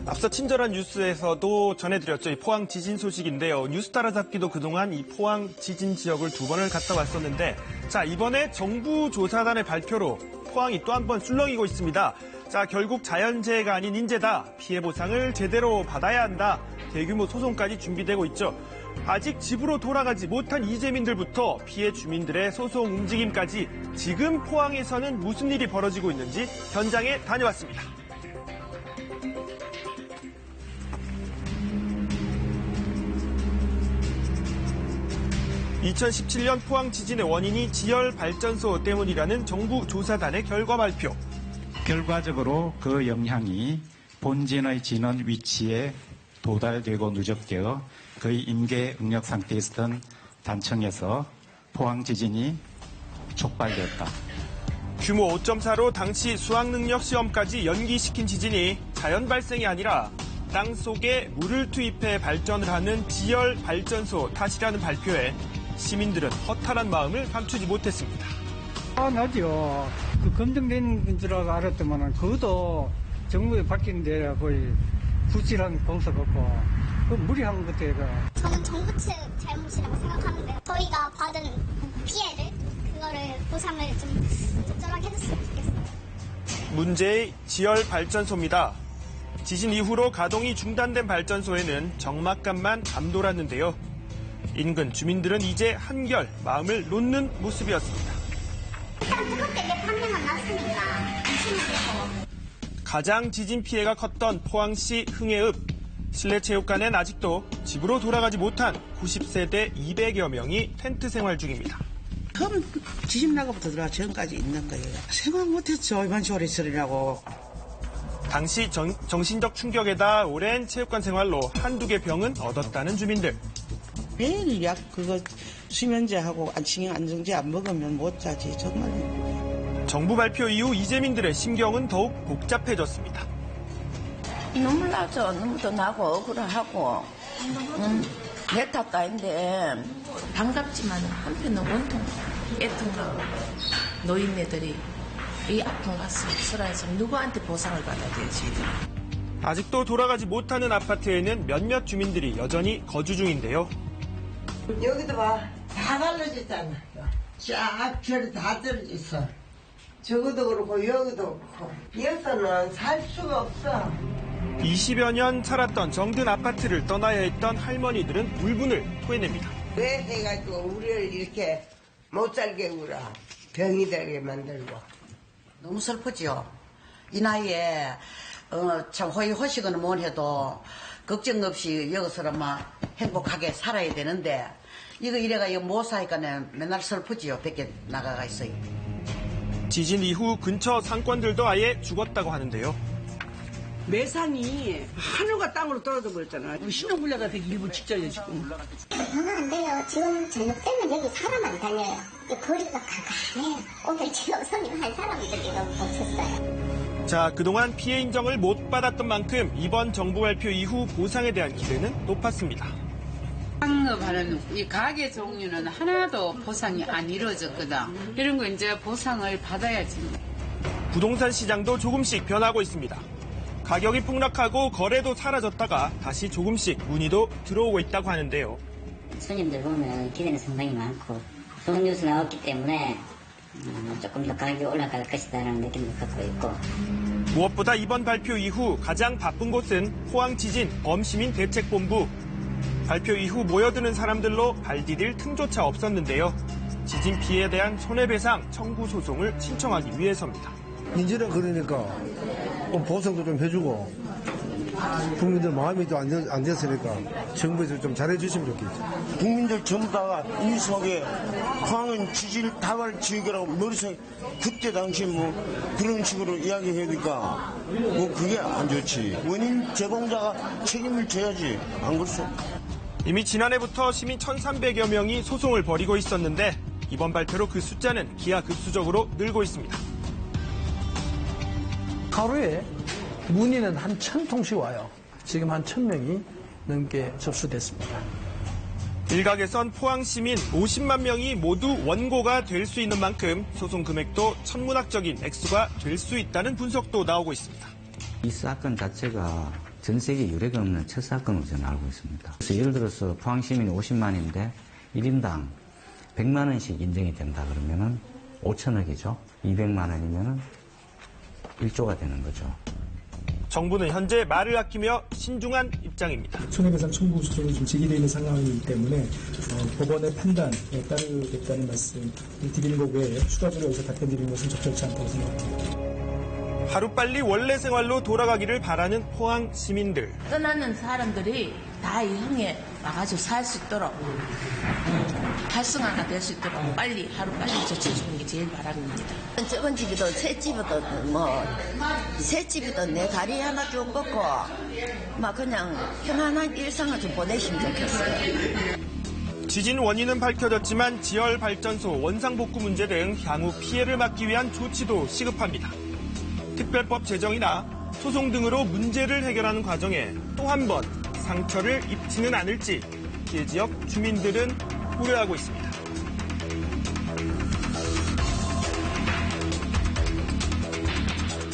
앞서 친절한 뉴스에서도 전해드렸죠. 이 포항 지진 소식인데요. 뉴스 따라잡기도 그동안 이 포항 지진 지역을 2번을 갔다 왔었는데, 자, 이번에 정부 조사단의 발표로 포항이 또 한 번 술렁이고 있습니다. 자, 결국 자연재해가 아닌 인재다. 피해 보상을 제대로 받아야 한다. 대규모 소송까지 준비되고 있죠. 아직 집으로 돌아가지 못한 이재민들부터 피해 주민들의 소송 움직임까지 지금 포항에서는 무슨 일이 벌어지고 있는지 현장에 다녀왔습니다. (2017년) 포항 지진의 원인이 지열 발전소 때문이라는 정부 조사단의 결과 발표. 결과적으로 그 영향이 본진의 진원 위치에 도달되고 누적되어 거의 임계 응력 상태에 있었던 단청에서 포항 지진이 촉발되었다. 규모 5.4로 당시 수학능력 시험까지 연기시킨 지진이 자연 발생이 아니라 땅 속에 물을 투입해 발전을 하는 지열 발전소 탓이라는 발표에 시민들은 허탈한 마음을 감추지 못했습니다. 나죠. 그 검증된 줄 알았더만 그것도 정부에 바뀌는데 거의 부실한 공사가 없고 그 무리한 것 같아요. 저는 정부 측 잘못이라고 생각하는데 저희가 받은 피해를 그거를 보상을 좀 적절하게 해줬으면 좋겠어요. 문제의 지열 발전소입니다. 지진 이후로 가동이 중단된 발전소에는 적막감만 감돌았는데요. 인근 주민들은 이제 한결 마음을 놓는 모습이었습니다. 일단 뜨겁게 한 명만 났으니까 가장 지진 피해가 컸던 포항시 흥해읍. 실내 체육관엔 아직도 집으로 돌아가지 못한 90세대 200여 명이 텐트 생활 중입니다. 처음 지진 나고부터 들어와 지금까지 있는 거예요. 생각 못했죠. 이번 쇼리설이라고. 당시 정신적 충격에다 오랜 체육관 생활로 한두 개 병은 얻었다는 주민들. 매일 약 그거 수면제하고 안치경 안정제 안 먹으면 못 자지 정말. 정부 발표 이후 이재민들의 심경은 더욱 복잡해졌습니다. 눈물 나죠. 눈물도 나고 억울하고 내 탓도 아닌데 반갑지만 한편은 원통, 애통하고 노인네들이 이 아픈 가슴 슬아해서 누구한테 보상을 받아야 되지. 아직도 돌아가지 못하는 아파트에는 몇몇 주민들이 여전히 거주 중인데요. 여기도 봐. 다 갈라졌잖아. 쫙 별이 다 떨어졌어. 저것도 그렇고 여기도 그렇고. 여기서는 살 수가 없어. 20여 년 살았던 정든 아파트를 떠나야 했던 할머니들은 울분을 토해냅니다. 왜 해가지고 우리를 이렇게 못 살게 굴어. 병이 되게 만들고. 너무 슬프지요. 이 나이에 참 호의호식은 못 해도 걱정 없이 여기서만 행복하게 살아야 되는데 이거 이래가 못 사니까 맨날 슬프지요. 밖에 나가가 있어요. 지진 이후 근처 상권들도 아예 죽었다고 하는데요. 매산이 하늘과 땅으로 떨어져 버렸잖아. 우리 신혼불ля가 되기 일부 직전이에요 지금. 전화 안 돼요. 지금 저녁 때면 여기 사람 안 다녀요. 거리가 가까해요. 오늘 지금 손님 한 사람들이 너무 겹쳤어요. 자, 그동안 피해 인정을 못 받았던 만큼 이번 정부 발표 이후 보상에 대한 기대는 높았습니다. 상업하는 이 가게 종류는 하나도 보상이 안 이루어졌거든. 이런 거 이제 보상을 받아야지. 부동산 시장도 조금씩 변하고 있습니다. 가격이 폭락하고 거래도 사라졌다가 다시 조금씩 문의도 들어오고 있다고 하는데요. 손님들 보면 기대는 상당히 많고 좋은 뉴스 나왔기 때문에 조금 더 가격이 올라갈 것이다라는 느낌을 갖고 있고. 무엇보다 이번 발표 이후 가장 바쁜 곳은 포항 지진 범시민 대책본부. 발표 이후 모여드는 사람들로 발 디딜 틈조차 없었는데요. 지진 피해에 대한 손해배상 청구 소송을 신청하기 위해서입니다. 인제는 그러니까 보상도 좀 해주고 국민들 마음이 또 안 됐으니까 정부에서 좀 잘해주시면 좋겠죠. 국민들 전부 다가 이 속에 포항은 지질 다발 지역이라고 머릿속에 그때 당시 뭐 그런 식으로 이야기하니까 뭐 그게 안 좋지. 원인 제공자가 책임을 져야지. 안 그렇소? 이미 지난해부터 시민 1,300여 명이 소송을 벌이고 있었는데 이번 발표로 그 숫자는 기하급수적으로 늘고 있습니다. 하루에 문의는 한 1,000통씩 와요. 지금 한 1,000명이 넘게 접수됐습니다. 일각에선 포항 시민 50만 명이 모두 원고가 될 수 있는 만큼 소송 금액도 천문학적인 액수가 될 수 있다는 분석도 나오고 있습니다. 이 사건 자체가 전 세계 유례가 없는 첫 사건으로 저는 알고 있습니다. 그래서 예를 들어서 포항 시민이 50만인데 1인당 100만 원씩 인정이 된다 그러면은 5천억이죠. 200만 원이면은 1조가 되는 거죠. 정부는 현재 말을 아끼며 신중한 입장입니다. 손해배상 청구 소송이 좀 제기되어 있는 상황이기 때문에 법원의 판단에 따르겠다는 말씀 드리는 것 외에 추가적으로 여기서 답변드리는 것은 적절치 않다고 생각합니다. 하루빨리 원래 생활로 돌아가기를 바라는 포항 시민들. 떠나는 사람들이 다 이 형에 와가지고 살 수 있도록 활성화가 될 수 있도록 빨리 하루빨리 조치해주는 게 제일 바람입니다. 적은 집이든 새 집이든 새 집이든 내 다리 하나 쭉 뻗고 막 그냥 편안한 일상을 좀 보내시면 좋겠어요. 지진 원인은 밝혀졌지만 지열 발전소 원상복구 문제 등 향후 피해를 막기 위한 조치도 시급합니다. 특별법 제정이나 소송 등으로 문제를 해결하는 과정에 또 한 번 상처를 입지는 않을지 피해 지역 주민들은 우려하고 있습니다.